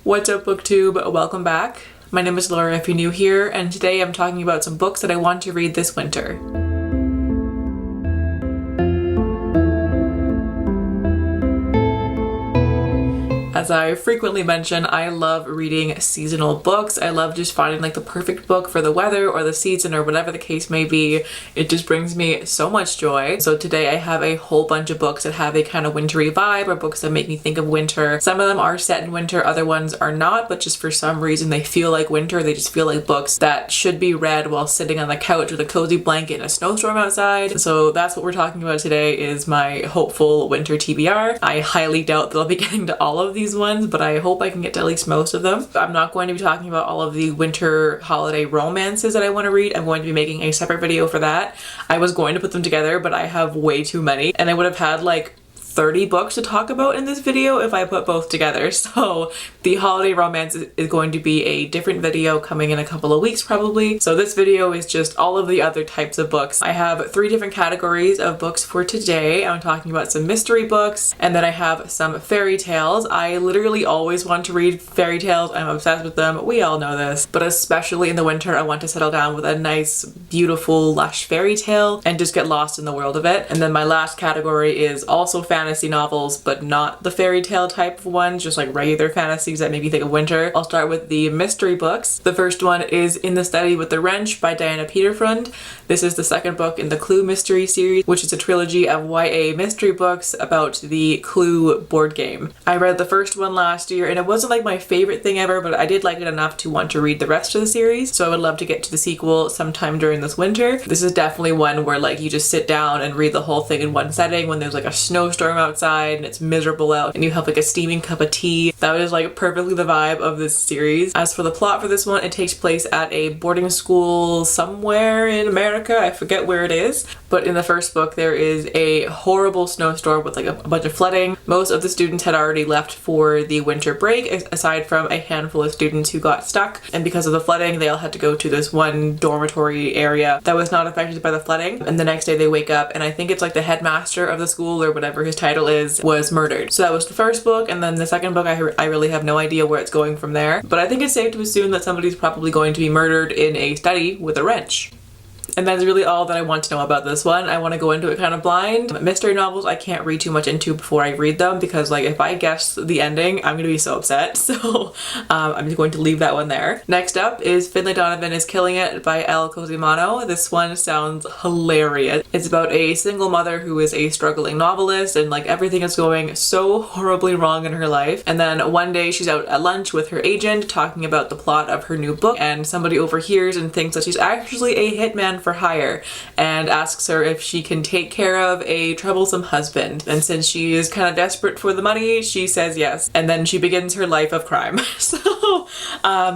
What's up, BookTube? Welcome back. My name is Laura if you're new here, and today I'm talking about some books that I want to read this winter. As I frequently mention, I love reading seasonal books. I love just finding like the perfect book for the weather or the season or whatever the case may be. It just brings me so much joy. So today I have a whole bunch of books that have a kind of wintry vibe, or books that make me think of winter. Some of them are set in winter, other ones are not, but just for some reason they feel like winter. They just feel like books that should be read while sitting on the couch with a cozy blanket and a snowstorm outside. So that's what we're talking about today, is my hopeful winter TBR. I highly doubt that I'll be getting to all of these ones, but I hope I can get to at least most of them. I'm not going to be talking about all of the winter holiday romances that I want to read. I'm going to be making a separate video for that. I was going to put them together, but I have way too many, and I would have had like 30 books to talk about in this video if I put both together. So the holiday romance is going to be a different video coming in a couple of weeks probably. So this video is just all of the other types of books. I have 3 different categories of books for today. I'm talking about some mystery books, and then I have some fairy tales. I literally always want to read fairy tales. I'm obsessed with them. We all know this. But especially in the winter, I want to settle down with a nice, beautiful, lush fairy tale and just get lost in the world of it. And then my last category is also fantasy novels, but not the fairy tale type of ones, just like regular fantasies that make me think of winter. I'll start with the mystery books. The first one is In the Study with the Wrench by Diana Peterfreund. This is the second book in the Clue mystery series, which is a trilogy of YA mystery books about the Clue board game. I read the first one last year and it wasn't like my favorite thing ever, but I did like it enough to want to read the rest of the series, so I would love to get to the sequel sometime during this winter. This is definitely one where like you just sit down and read the whole thing in one setting when there's like a snowstorm outside and it's miserable out and you have like a steaming cup of tea. That was like perfectly the vibe of this series. As for the plot for this one, it takes place at a boarding school somewhere in America. I forget where it is, but in the first book there is a horrible snowstorm with like a bunch of flooding. Most of the students had already left for the winter break, aside from a handful of students who got stuck, and because of the flooding they all had to go to this one dormitory area that was not affected by the flooding. And the next day they wake up and I think it's like the headmaster of the school or whatever his title is was murdered. So that was the first book, and then the second book I really have no idea where it's going from there, but I think it's safe to assume that somebody's probably going to be murdered in a study with a wrench. And that's really all that I want to know about this one. I want to go into it kind of blind. Mystery novels I can't read too much into before I read them, because like if I guess the ending I'm gonna be so upset. So I'm just going to leave that one there. Next up is Finlay Donovan is Killing It by Elle Cosimano. This one sounds hilarious. It's about a single mother who is a struggling novelist, and like everything is going so horribly wrong in her life. And then one day she's out at lunch with her agent talking about the plot of her new book, and somebody overhears and thinks that she's actually a hitman for hire and asks her if she can take care of a troublesome husband. And since she is kind of desperate for the money, she says yes. And then she begins her life of crime. So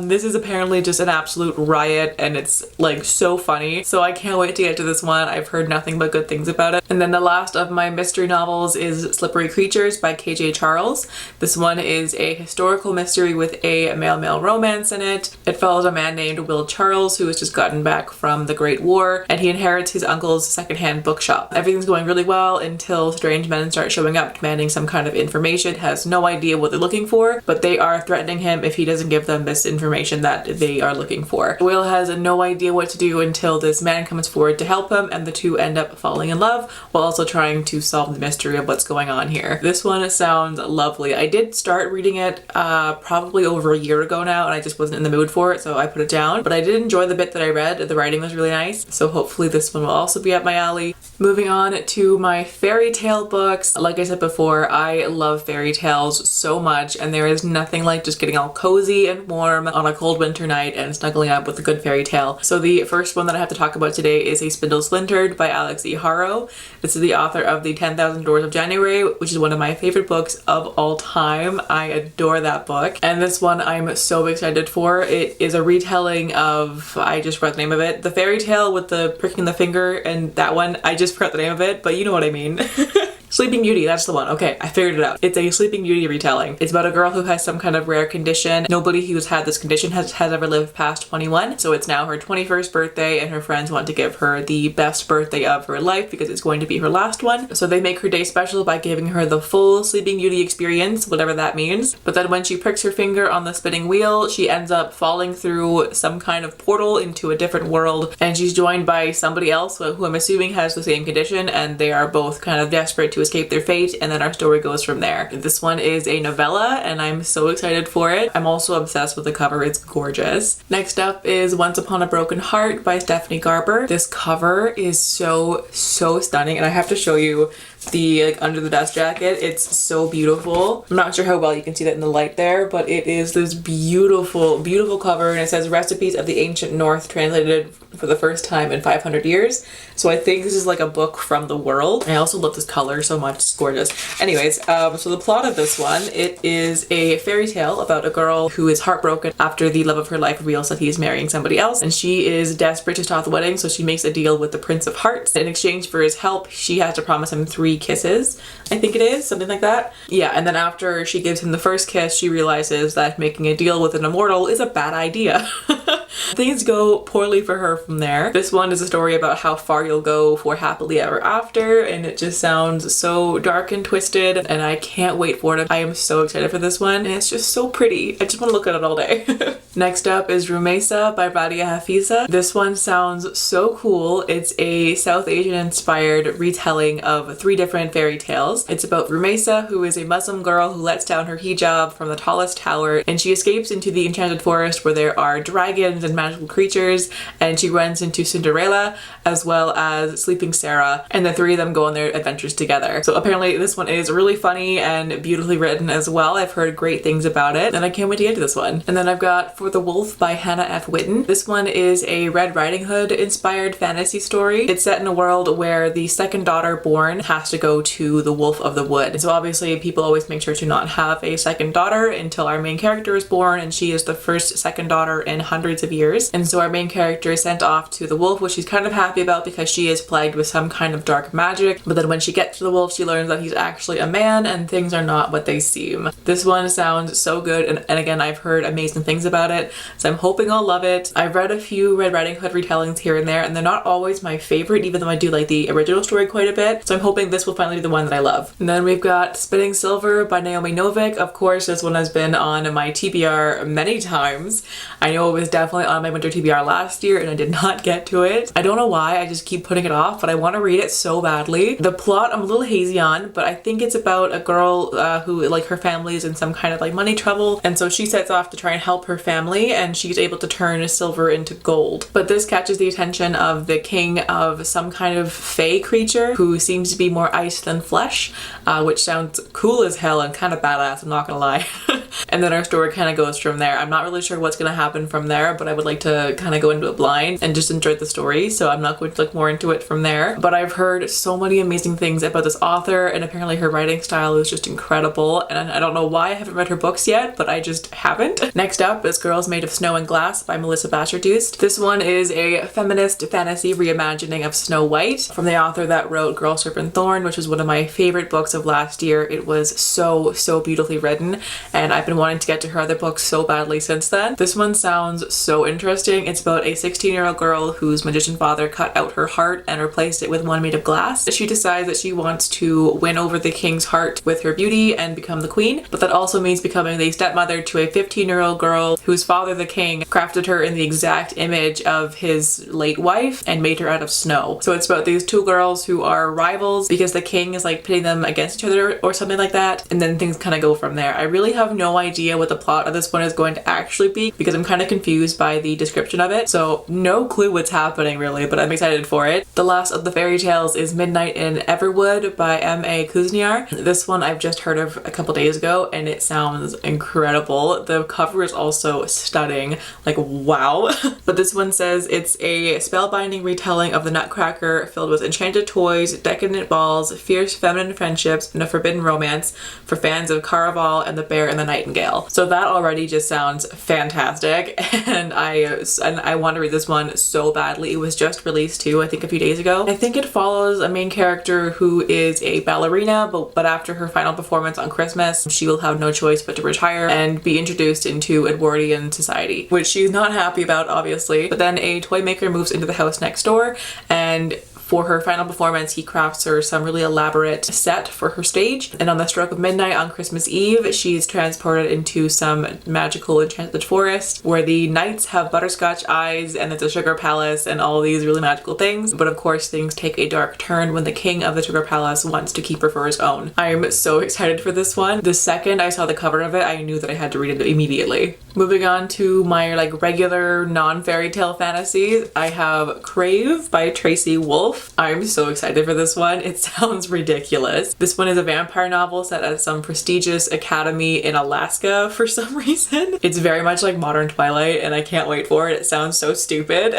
this is apparently just an absolute riot, and it's like so funny. So I can't wait to get to this one. I've heard nothing but good things about it. And then the last of my mystery novels is Slippery Creatures by KJ Charles. This one is a historical mystery with a male-male romance in it. It follows a man named Will Charles who has just gotten back from the Great War, and he inherits his uncle's secondhand bookshop. Everything's going really well until strange men start showing up demanding some kind of information. Has no idea what they're looking for, but they are threatening him if he doesn't give them this information that they are looking for. Will has no idea what to do until this man comes forward to help him, and the two end up falling in love while also trying to solve the mystery of what's going on here. This one sounds lovely. I did start reading it probably over a year ago now, and I just wasn't in the mood for it, so I put it down. But I did enjoy the bit that I read. The writing was really nice. So hopefully this one will also be up my alley. Moving on to my fairy tale books. Like I said before, I love fairy tales so much, and there is nothing like just getting all cozy and warm on a cold winter night and snuggling up with a good fairy tale. So the first one that I have to talk about today is a Spindle Splintered by Alix Harrow. This is the author of the 10,000 Doors of January, which is one of my favorite books of all time. I adore that book. And this one I'm so excited for. It is a retelling of, I just forgot the name of it, the fairy tale with the pricking the finger, and that one, I just forgot the name of it, but you know what I mean. Sleeping Beauty, that's the one. Okay, I figured it out. It's a Sleeping Beauty retelling. It's about a girl who has some kind of rare condition. Nobody who's had this condition has ever lived past 21. So it's now her 21st birthday and her friends want to give her the best birthday of her life because it's going to be her last one. So they make her day special by giving her the full Sleeping Beauty experience, whatever that means. But then when she pricks her finger on the spinning wheel, she ends up falling through some kind of portal into a different world, and she's joined by somebody else who I'm assuming has the same condition, and they are both kind of desperate to escape their fate, and then our story goes from there. This one is a novella and I'm so excited for it. I'm also obsessed with the cover. It's gorgeous. Next up is Once Upon a Broken Heart by Stephanie Garber. This cover is so stunning, and I have to show you the under the dust jacket. It's so beautiful. I'm not sure how well you can see that in the light there, but it is this beautiful cover, and it says recipes of the ancient north translated for the first time in 500 years. So I think this is like a book from the world. I also love this color so much. It's gorgeous. Anyways, so the plot of this one, it is a fairy tale about a girl who is heartbroken after the love of her life reveals that he is marrying somebody else, and she is desperate to stop the wedding, so she makes a deal with the Prince of Hearts. In exchange for his help, she has to promise him 3 kisses, I think it is, something like that. Yeah, and then after she gives him the first kiss, she realizes that making a deal with an immortal is a bad idea. Things go poorly for her from there. This one is a story about how far you'll go for happily ever after, and it just sounds so dark and twisted, and I can't wait for it. I am so excited for this one, and it's just so pretty. I just want to look at it all day. Next up is Rumaysa by Radiya Hafiza. This one sounds so cool. It's a South Asian inspired retelling of 3 different fairy tales. It's about Rumaysa, who is a Muslim girl who lets down her hijab from the tallest tower, and she escapes into the enchanted forest where there are dragons and magical creatures, and she runs into Cinderella as well as Sleeping Sarah, and the 3 of them go on their adventures together. So apparently this one is really funny and beautifully written as well. I've heard great things about it, and I can't wait to get to this one. And then I've got For the Wolff by Hannah F. Whitten. This one is a Red Riding Hood inspired fantasy story. It's set in a world where the second daughter born has to go to the Wolf of the Wood. So obviously people always make sure to not have a second daughter until our main character is born, and she is the first second daughter in hundreds of years. And so our main character is sent off to the wolf, which she's kind of happy about because she is plagued with some kind of dark magic. But then when she gets to the wolf, she learns that he's actually a man and things are not what they seem. This one sounds so good, and again, I've heard amazing things about it, so I'm hoping I'll love it. I've read a few Red Riding Hood retellings here and there, and they're not always my favorite, even though I do like the original story quite a bit. So I'm hoping this will finally be the one that I love. And then we've got Spinning Silver by Naomi Novik. Of course, this one has been on my TBR many times. I know it was definitely on my winter TBR last year and I did not get to it. I don't know why, I just keep putting it off, but I want to read it so badly. The plot I'm a little hazy on, but I think it's about a girl who, like, her family is in some kind of like money trouble, and so she sets off to try and help her family, and she's able to turn silver into gold. But this catches the attention of the king of some kind of fae creature who seems to be more ice than flesh, which sounds cool as hell and kind of badass, I'm not gonna lie. And then our story kind of goes from there. I'm not really sure what's going to happen from there, but I would like to kind of go into it blind and just enjoy the story, so I'm not going to look more into it from there. But I've heard so many amazing things about this author, and apparently her writing style is just incredible, and I don't know why I haven't read her books yet, but I just haven't. Next up is Girls Made of Snow and Glass by Melissa Bashardoust. This one is a feminist fantasy reimagining of Snow White from the author that wrote Girl, Serpent, Thorn, which was one of my favorite books of last year. It was so beautifully written, and I've been wanting to get to her other books so badly since then. This one sounds so interesting. It's about a 16-year-old girl whose magician father cut out her heart and replaced it with one made of glass. She decides that she wants to win over the king's heart with her beauty and become the queen, but that also means becoming the stepmother to a 15-year-old girl whose father, the king, crafted her in the exact image of his late wife and made her out of snow. So it's about these 2 girls who are rivals because the king is like pitting them against each other or something like that, and then things kind of go from there. I really have no idea what the plot of this one is going to actually be because I'm kind of confused by the description of it, so no clue what's happening really, but I'm excited for it. The last of the fairy tales is Midnight in Everwood by M.A. Kuzniar. This one I've just heard of a couple days ago and it sounds incredible. The cover is also stunning, like wow. But this one says it's a spellbinding retelling of the Nutcracker filled with enchanted toys, decadent balls, fierce feminine friendships, and a forbidden romance for fans of Caraval and the Bear and the Night Nightingale. So that already just sounds fantastic, and I want to read this one so badly. It was just released too, I think a few days ago. I think it follows a main character who is a ballerina, but after her final performance on Christmas, she will have no choice but to retire and be introduced into Edwardian society, which she's not happy about, obviously. But then a toy maker moves into the house next door, and for her final performance, he crafts her some really elaborate set for her stage. And on the stroke of midnight on Christmas Eve, she's transported into some magical enchanted forest where the knights have butterscotch eyes and it's a sugar palace and all these really magical things. But of course, things take a dark turn when the king of the sugar palace wants to keep her for his own. I'm so excited for this one. The second I saw the cover of it, I knew that I had to read it immediately. Moving on to my like regular non-fairy tale fantasy, I have Crave by Tracy Wolff. I'm so excited for this one. It sounds ridiculous. This one is a vampire novel set at some prestigious academy in Alaska for some reason. It's very much like modern Twilight and I can't wait for it. It sounds so stupid,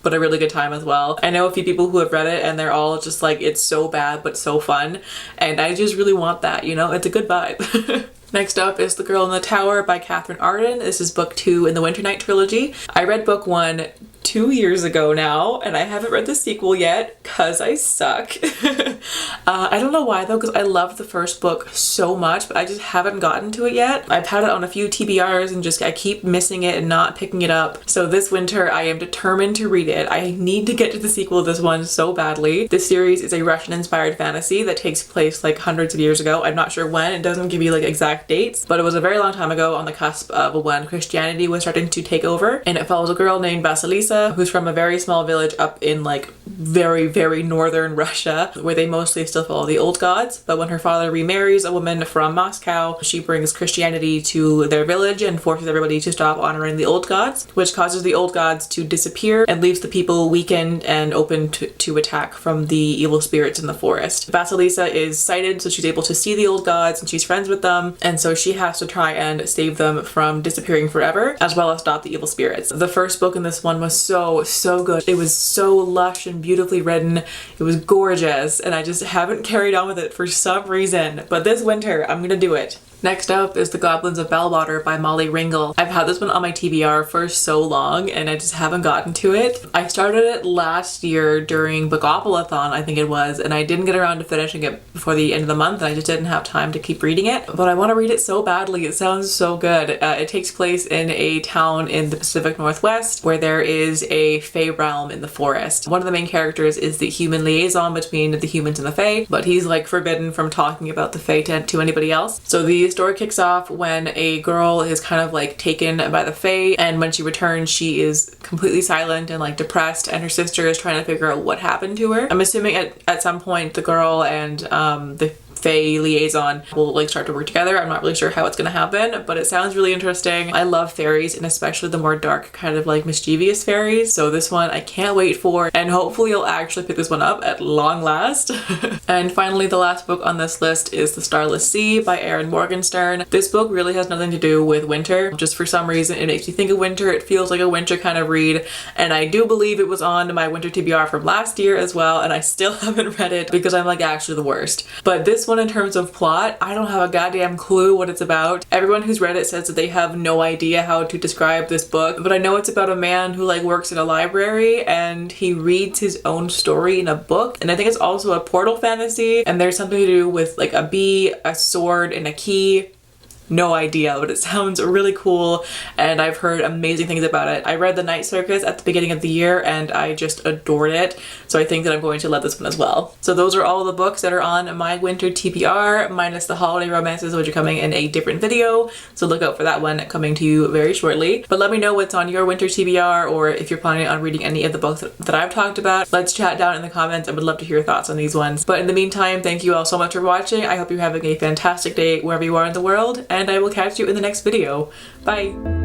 but a really good time as well. I know a few people who have read it and they're all just like, it's so bad but so fun, and I just really want that, you know? It's a good vibe. Next up is The Girl in the Tower by Katherine Arden. This is book 2 in the Winternight trilogy. I read book 1 2 years ago now, and I haven't read the sequel yet because I suck. I don't know why though, because I loved the first book so much, but I just haven't gotten to it yet. I've had it on a few TBRs and I keep missing it and not picking it up. So this winter I am determined to read it. I need to get to the sequel of this one so badly. This series is a Russian inspired fantasy that takes place like hundreds of years ago. I'm not sure when, it doesn't give you like exact dates, but it was a very long time ago on the cusp of when Christianity was starting to take over, and it follows a girl named Vasilisa who's from a very small village up in like very northern Russia where they mostly still follow the old gods. But when her father remarries a woman from Moscow, she brings Christianity to their village and forces everybody to stop honoring the old gods, which causes the old gods to disappear and leaves the people weakened and open to attack from the evil spirits in the forest. Vasilisa is sighted, so she's able to see the old gods and she's friends with them, and so she has to try and save them from disappearing forever, as well as stop the evil spirits. The first book in this one was so good. It was so lush and beautifully written. It was gorgeous, and I just haven't carried on with it for some reason, but this winter I'm gonna do it. Next up is The Goblins of Bellwater by Molly Ringle. I've had this one on my TBR for so long and I just haven't gotten to it. I started it last year during Bookopalathon, I think it was, and I didn't get around to finishing it before the end of the month and I just didn't have time to keep reading it, but I want to read it so badly. It sounds so good. It takes place in a town in the Pacific Northwest where there is a Fae realm in the forest. One of the main characters is the human liaison between the humans and the Fae, but he's like forbidden from talking about the Fae to anybody else. So the story kicks off when a girl is kind of like taken by the Fae, and when she returns she is completely silent and like depressed, and her sister is trying to figure out what happened to her. I'm assuming at some point the girl and the Fae liaison will like start to work together. I'm not really sure how it's gonna happen, but it sounds really interesting. I love fairies, and especially the more dark kind of like mischievous fairies, so this one I can't wait for, and hopefully I'll actually pick this one up at long last. And finally, the last book on this list is The Starless Sea by Erin Morgenstern. This book really has nothing to do with winter, just for some reason it makes me think of winter. It feels like a winter kind of read, and I do believe it was on my winter TBR from last year as well, and I still haven't read it because I'm like actually the worst. But this one, in terms of plot, I don't have a goddamn clue what it's about. Everyone who's read it says that they have no idea how to describe this book, but I know it's about a man who like works in a library and he reads his own story in a book, and I think it's also a portal fantasy, and there's something to do with like a bee, a sword, and a key. No idea, but it sounds really cool and I've heard amazing things about it. I read The Night Circus at the beginning of the year and I just adored it, so I think that I'm going to love this one as well. So those are all the books that are on my winter TBR, minus the holiday romances, which are coming in a different video, so look out for that one coming to you very shortly. But let me know what's on your winter TBR, or if you're planning on reading any of the books that I've talked about. Let's chat down in the comments. I would love to hear your thoughts on these ones. But in the meantime, thank you all so much for watching. I hope you're having a fantastic day wherever you are in the world, and I will catch you in the next video. Bye!